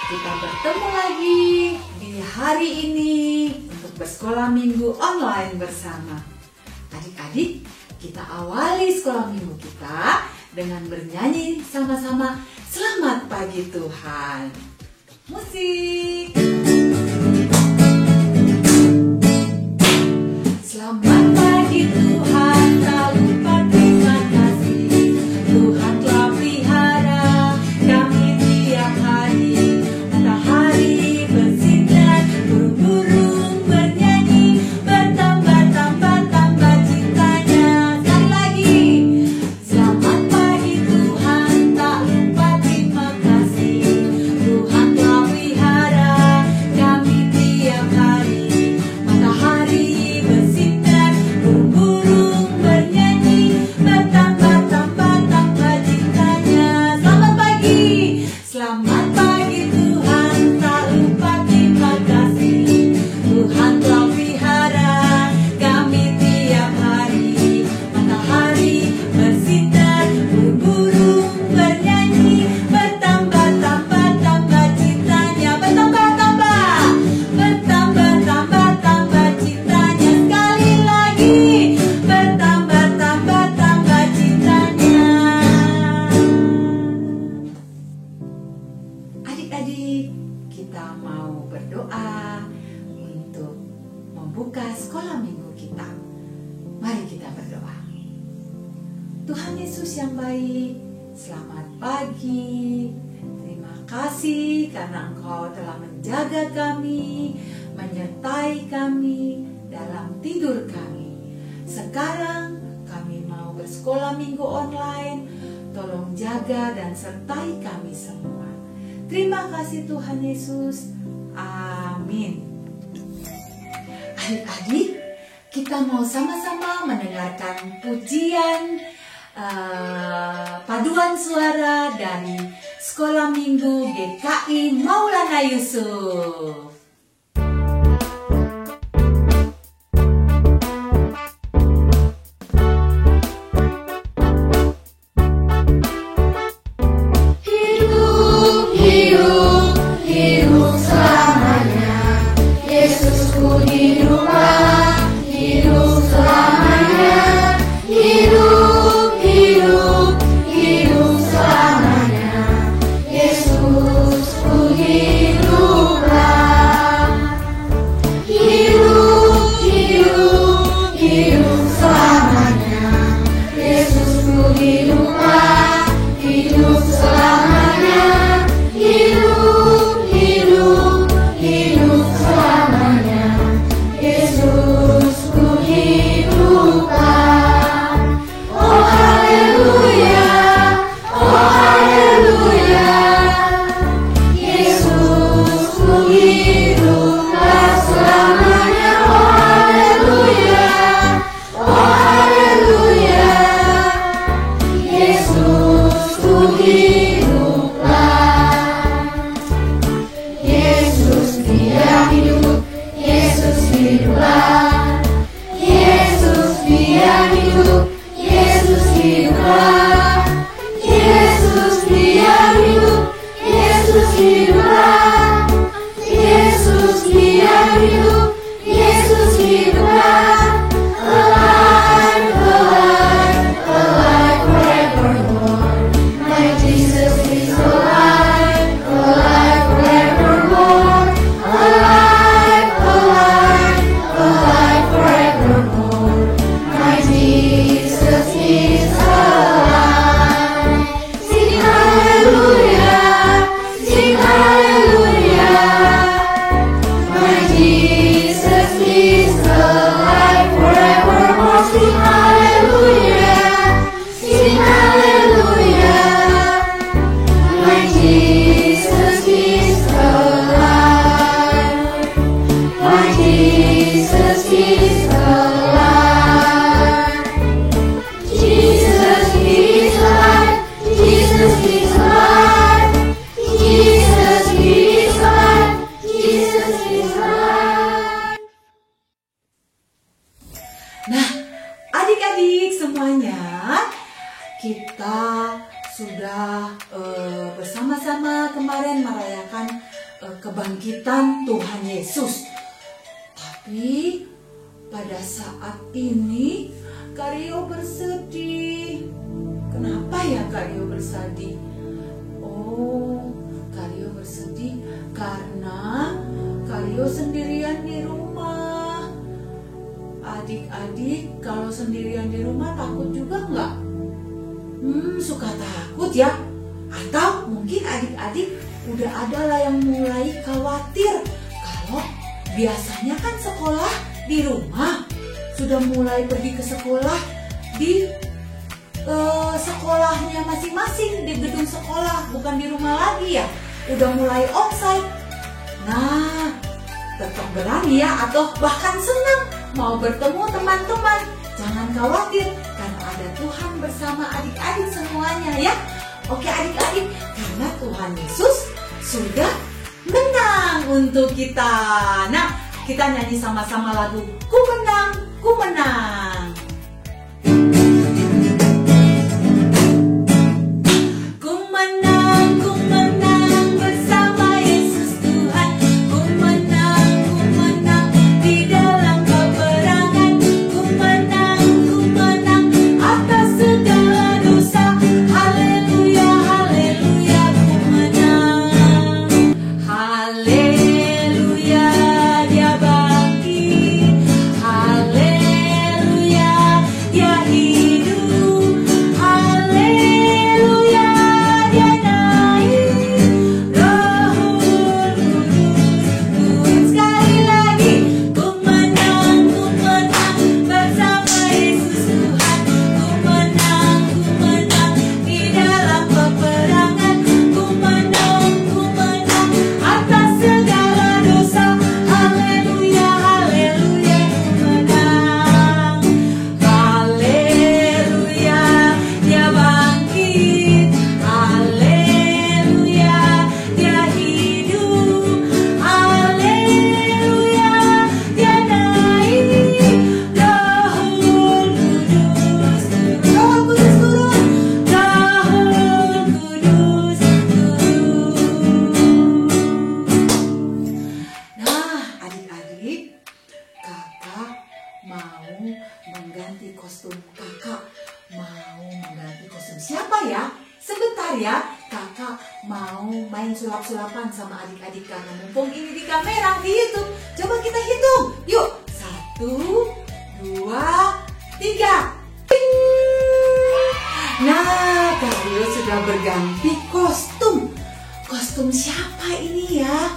Kita bertemu lagi di hari ini untuk bersekolah minggu online bersama. Adik-adik, kita awali sekolah minggu kita dengan bernyanyi sama-sama Selamat Pagi Tuhan. Musik. Selamat pagi Tuhan, tak lupa terima kasih. Tuhan telah pelihara kami tiap hari. Matahari bersinar, burung-burung bernyanyi, bertambah-tambah cintanya. Sekali lagi, selamat pagi Tuhan, tak lupa terima kasih. Tuhan telah pelihara kami tiap hari. Matahari bersinar, burung-burung bernyanyi, bertambah-tambah cintanya. Selamat pagi, selamat pagi Tuhan, tak lupa terima kasih. Tuhan telah pelihara kami tiap hari. Matahari bersinar, burung-burung bernyanyi, bertambah-tambah cintanya. Bertambah-tambah cintanya. Sekali lagi, bertambah-tambah cintanya. Adik-adik, kita mau berdoa untuk membuka sekolah minggu kita. Mari kita berdoa. Tuhan Yesus yang baik, selamat pagi. Terima kasih karena Engkau telah menjaga kami, menyertai kami dalam tidur kami. Sekarang kami mau bersekolah minggu online. Tolong jaga dan sertai kami semua. Terima kasih Tuhan Yesus. Amin. Adik-adik, kita mau sama-sama mendengarkan pujian paduan suara dari Sekolah Minggu GKI Maulana Yusuf. Hidup selamanya, Yesusku hiduplah, hidup selamanya, hidup selamanya, Yesusku hiduplah, hidup selamanya, Yesusku hiduplah, hidup selamanya, hidup selamanya, Yesusku hiduplah. Oh haleluya, Yesusku hiduplah selamanya. Oh haleluya, Yesusku hiduplah. Yesus dia hidup, Yesus hiduplah. Yesus dia hidup, Yesus hiduplah. Yesus dia hidup, Yesus hiduplah. Yesus dia hidup, Yesus hiduplah. Alive, alive, alive forevermore. My Jesus is alive, alive forevermore. Alive, alive, alive forevermore. My Jesus is alive. Sing hallelujah, sing hallelujah. My Jesus is alive forevermore. Sing hallelujah, sing hallelujah. My Jesus is alive. My Jesus is alive. Jesus is alive. Jesus is alive. Jesus is alive. Jesus is alive. Nah, adik-adik semuanya, kita sudah bersama-sama kemarin merayakan kebangkitan Tuhan Yesus. Tapi pada saat ini Kak Rio bersedih. Kenapa ya Kak Rio bersedih? Oh, Kak Rio bersedih karena Kak Rio sendirian di rumah. Adik-adik kalau sendirian di rumah takut juga nggak? Suka takut ya? Atau mungkin adik-adik udah ada lah yang mulai khawatir kalau biasanya kan sekolah di rumah, sudah mulai pergi ke sekolah di sekolahnya masing-masing, di gedung sekolah, bukan di rumah lagi ya, udah mulai onsite. Nah, tetap berani ya, atau bahkan senang mau bertemu teman-teman. Jangan khawatir, karena ada Tuhan bersama adik-adik semuanya ya. Oke adik-adik, karena Tuhan Yesus sudah menang untuk kita. Nah, kita nyanyi sama-sama lagu Ku Menang, Ku Menang. Sulap-sulapan sama adik-adik karena mumpung ini di kamera di YouTube. Coba kita hitung. Yuk, 1, 2, 3. Ting! Nah, Kak Rio sudah berganti kostum. Kostum siapa ini ya?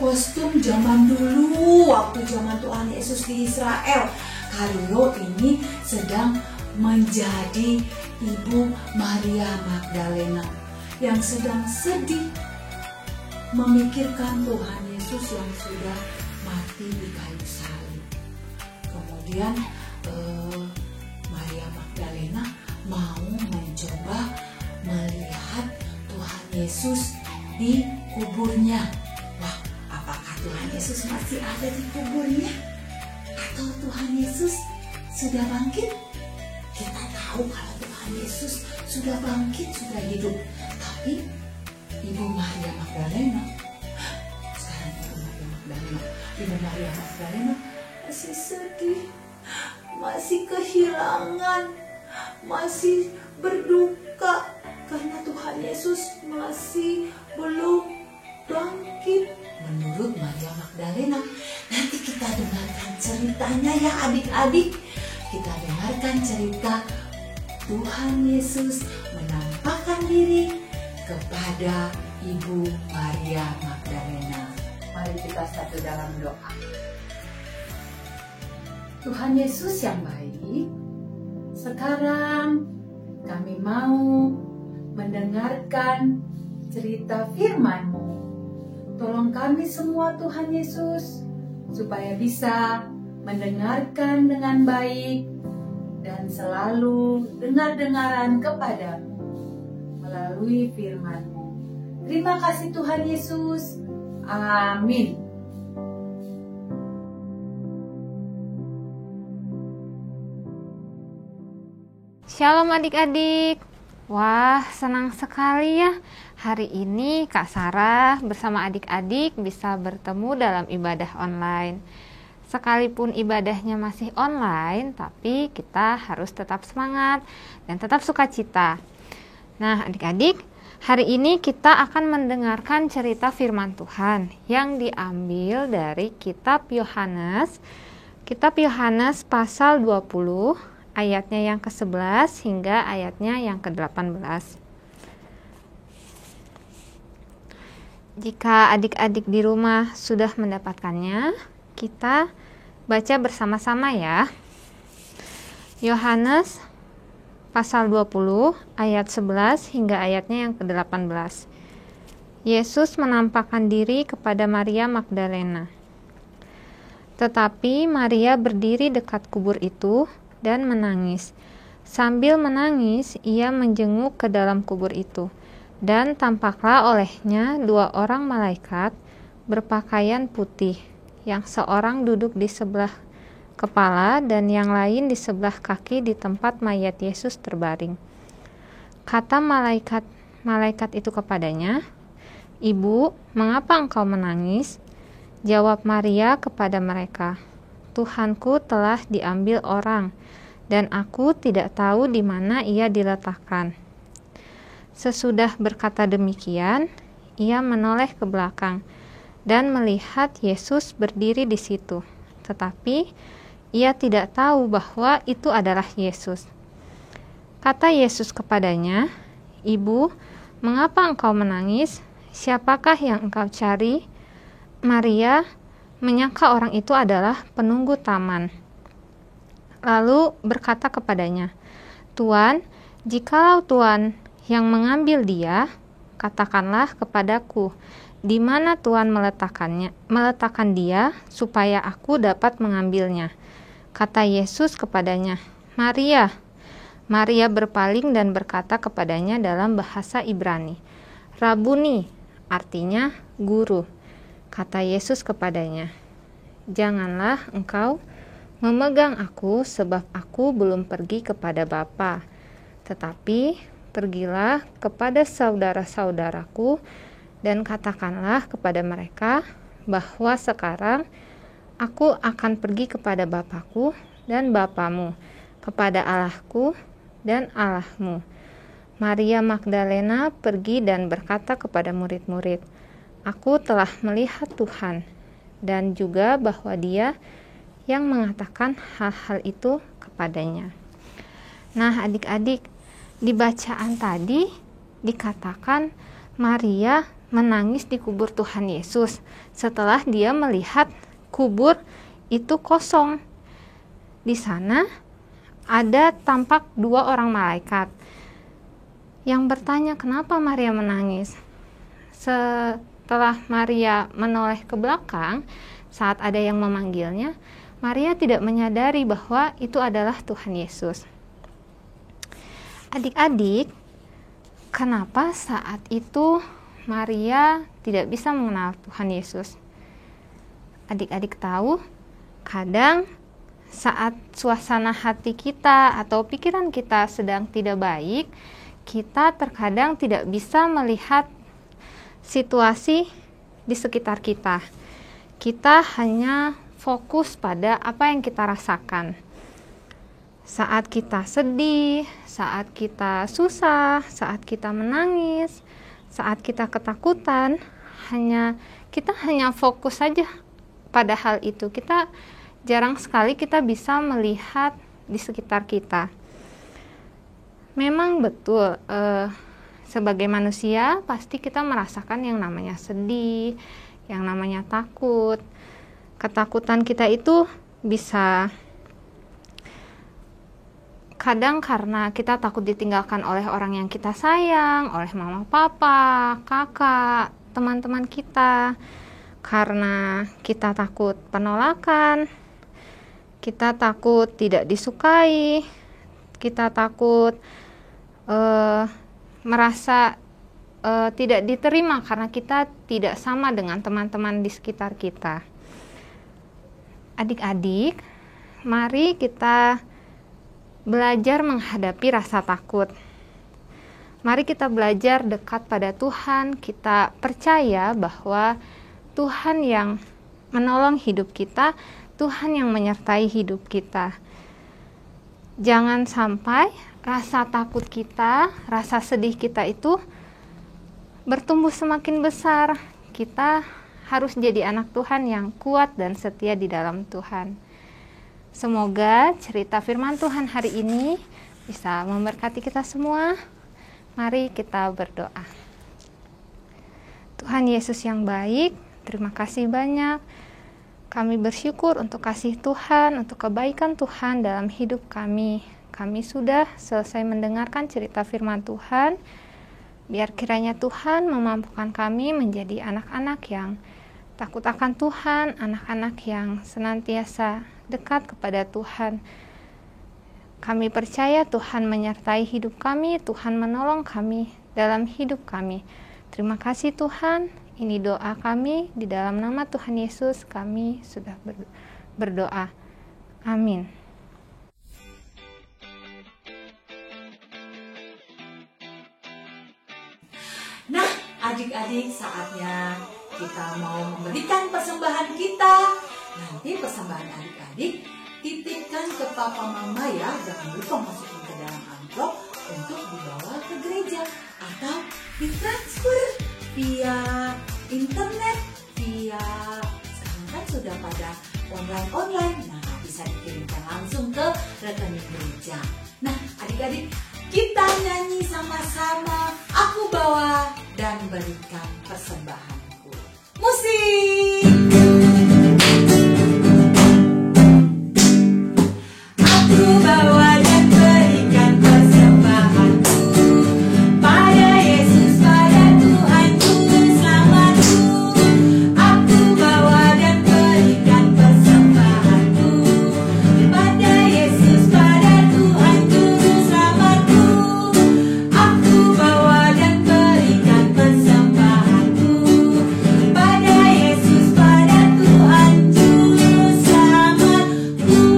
Kostum zaman dulu, waktu zaman Tuhan Yesus di Israel. Kak Rio ini sedang menjadi Ibu Maria Magdalena yang sedang sedih memikirkan Tuhan Yesus yang sudah mati di kayu salib. Kemudian Maria Magdalena mau mencoba melihat Tuhan Yesus di kuburnya. Wah, apakah Tuhan Yesus masih ada di kuburnya? Atau Tuhan Yesus sudah bangkit? Kita tahu kalau Tuhan Yesus sudah bangkit, sudah hidup. Tapi Ibu Maria Magdalena, sekarang Ibu Maria Magdalena masih sedih, masih kehilangan, masih berduka karena Tuhan Yesus masih belum bangkit. Menurut Maria Magdalena, nanti kita dengarkan ceritanya ya adik-adik. Kita dengarkan cerita Tuhan Yesus menampakkan diri kepada Ibu Maria Magdalena. Mari kita satu dalam doa. Tuhan Yesus yang baik, sekarang kami mau mendengarkan cerita firman-Mu. Tolong kami semua Tuhan Yesus, supaya bisa mendengarkan dengan baik dan selalu dengar-dengaran kepadamu melalui firman-Mu. Terima kasih Tuhan Yesus. Amin. Shalom adik-adik. Wah, senang sekali ya. Hari ini Kak Sarah bersama adik-adik bisa bertemu dalam ibadah online. Sekalipun ibadahnya masih online, tapi kita harus tetap semangat dan tetap sukacita. Nah, adik-adik, hari ini kita akan mendengarkan cerita firman Tuhan yang diambil dari kitab Yohanes. Kitab Yohanes pasal 20, ayatnya yang ke-11 hingga ayatnya yang ke-18. Jika adik-adik di rumah sudah mendapatkannya, kita baca bersama-sama ya. Yohanes pasal 20 ayat 11 hingga ayatnya yang ke-18. Yesus menampakkan diri kepada Maria Magdalena. Tetapi Maria berdiri dekat kubur itu dan menangis. Sambil menangis, ia menjenguk ke dalam kubur itu, dan tampaklah olehnya 2 orang malaikat berpakaian putih, yang seorang duduk di sebelah kepala dan yang lain di sebelah kaki di tempat mayat Yesus terbaring. Kata malaikat itu kepadanya, "Ibu, mengapa engkau menangis?" Jawab Maria kepada mereka, "Tuhanku telah diambil orang, dan aku tidak tahu di mana ia diletakkan." Sesudah berkata demikian, ia menoleh ke belakang dan melihat Yesus berdiri di situ. Tetapi ia tidak tahu bahwa itu adalah Yesus. Kata Yesus kepadanya, "Ibu, mengapa engkau menangis? Siapakah yang engkau cari?" Maria menyangka orang itu adalah penunggu taman. Lalu berkata kepadanya, "Tuan, jikalau Tuan yang mengambil dia, katakanlah kepadaku, di mana Tuan meletakkan dia, supaya aku dapat mengambilnya." Kata Yesus kepadanya, "Maria." Maria berpaling dan berkata kepadanya dalam bahasa Ibrani, "Rabuni," artinya guru. Kata Yesus kepadanya, "Janganlah engkau memegang aku, sebab aku belum pergi kepada Bapa. Tetapi pergilah kepada saudara-saudaraku dan katakanlah kepada mereka bahwa sekarang aku akan pergi kepada Bapakku dan Bapamu, kepada Allahku dan Allahmu." Maria Magdalena pergi dan berkata kepada murid-murid, "Aku telah melihat Tuhan," dan juga bahwa Dia yang mengatakan hal-hal itu kepadanya. Nah, adik-adik, di bacaan tadi dikatakan Maria menangis di kubur Tuhan Yesus setelah dia melihat kubur itu kosong. Di sana ada tampak 2 orang malaikat yang bertanya, kenapa Maria menangis? Setelah Maria menoleh ke belakang saat ada yang memanggilnya, Maria tidak menyadari bahwa itu adalah Tuhan Yesus. Adik-adik, kenapa saat itu Maria tidak bisa mengenal Tuhan Yesus? Adik-adik tahu, kadang saat suasana hati kita atau pikiran kita sedang tidak baik, kita terkadang tidak bisa melihat situasi di sekitar kita. Kita hanya fokus pada apa yang kita rasakan. Saat kita sedih, saat kita susah, saat kita menangis, saat kita ketakutan, kita hanya fokus saja pada hal itu. Kita jarang sekali kita bisa melihat di sekitar kita. Memang betul, sebagai manusia pasti kita merasakan yang namanya sedih, yang namanya takut. Ketakutan kita itu bisa kadang karena kita takut ditinggalkan oleh orang yang kita sayang, oleh mama, papa, kakak, teman-teman kita. Karena kita takut penolakan, kita takut tidak disukai, kita takut merasa tidak diterima karena kita tidak sama dengan teman-teman di sekitar kita. Adik-adik, mari kita belajar menghadapi rasa takut. Mari kita belajar dekat pada Tuhan. Kita percaya bahwa Tuhan yang menolong hidup kita, Tuhan yang menyertai hidup kita. Jangan sampai rasa takut kita, rasa sedih kita itu bertumbuh semakin besar. Kita harus jadi anak Tuhan yang kuat dan setia di dalam Tuhan. Semoga cerita firman Tuhan hari ini bisa memberkati kita semua. Mari kita berdoa. Tuhan Yesus yang baik, terima kasih banyak. Kami bersyukur untuk kasih Tuhan, untuk kebaikan Tuhan dalam hidup kami. Kami sudah selesai mendengarkan cerita firman Tuhan. Biar kiranya Tuhan memampukan kami menjadi anak-anak yang takut akan Tuhan, anak-anak yang senantiasa dekat kepada Tuhan. Kami percaya Tuhan menyertai hidup kami, Tuhan menolong kami dalam hidup kami. Terima kasih Tuhan, ini doa kami, di dalam nama Tuhan Yesus kami sudah berdoa. Amin. Nah, adik-adik, saatnya kita mau memberikan persembahan kita. Nanti persembahan adik-adik titipkan ke papa mama ya, jangan lupa masukin ke dalam amplop untuk dibawa ke gereja atau ditransfer via internet, via sekarang kan sudah pada online, nah bisa dikirimkan langsung ke rekening gereja. Nah adik-adik, kita nyanyi sama-sama, aku bawa dan berikan persembahanku. Musik. Aku bawa dan berikan persembahanku pada Yesus, pada Tuhan Juru Selamatku. Aku bawa dan berikan persembahanku pada Yesus, pada Tuhan Juru Selamatku. Aku bawa dan berikan persembahanku pada Yesus, pada Tuhan Juru Selamatku.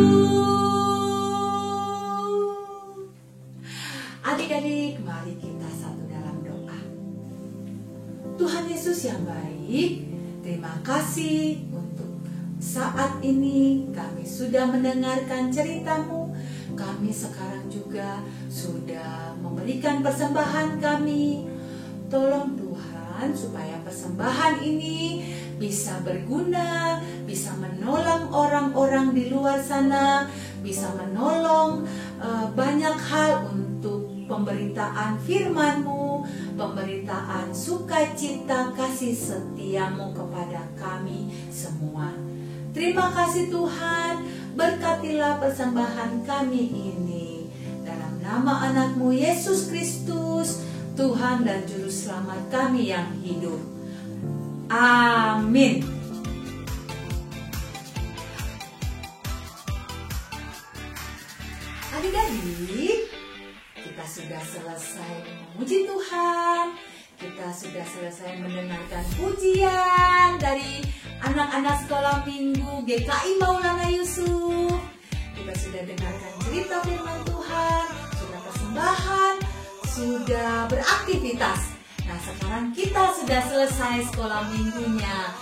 Adik-adik, mari kita satu dalam doa. Tuhan Yesus yang baik, terima kasih untuk saat ini kami sudah mendengarkan cerita-Mu. Kami sekarang juga sudah memberikan persembahan kami. Tolong Tuhan supaya persembahan ini bisa berguna, bisa menolong orang-orang di luar sana, bisa menolong banyak hal untuk pemberitaan firman-Mu, pemberitaan sukacita kasih setia-Mu kepada kami semua. Terima kasih Tuhan, berkatilah persembahan kami ini. Dalam nama anak-Mu Yesus Kristus, Tuhan dan Juru Selamat kami yang hidup. Amin. Adik-adik, kita sudah selesai memuji Tuhan. Kita sudah selesai mendengarkan pujian dari anak-anak sekolah minggu GKI Maulana Yusuf. Kita sudah dengarkan cerita firman Tuhan, sudah persembahan, sudah beraktivitas. Nah sekarang kita sudah selesai sekolah minggunya,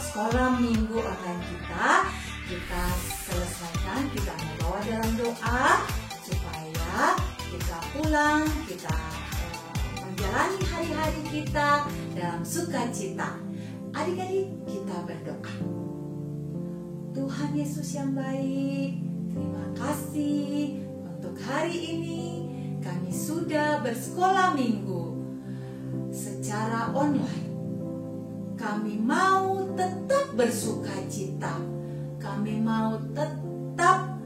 sekolah minggu online kita selesaikan, kita membawa dalam doa supaya kita pulang, kita menjalani hari-hari kita dalam sukacita. Adik-adik, kita berdoa. Tuhan Yesus yang baik, terima kasih untuk hari ini kami sudah bersekolah minggu secara online. Kami mau tetap bersukacita, kami mau tetap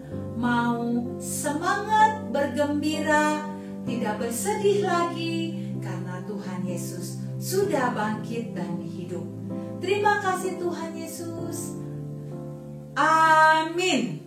semangat, bergembira, tidak bersedih lagi karena Tuhan Yesus sudah bangkit dan hidup. Terima kasih Tuhan Yesus. Amin.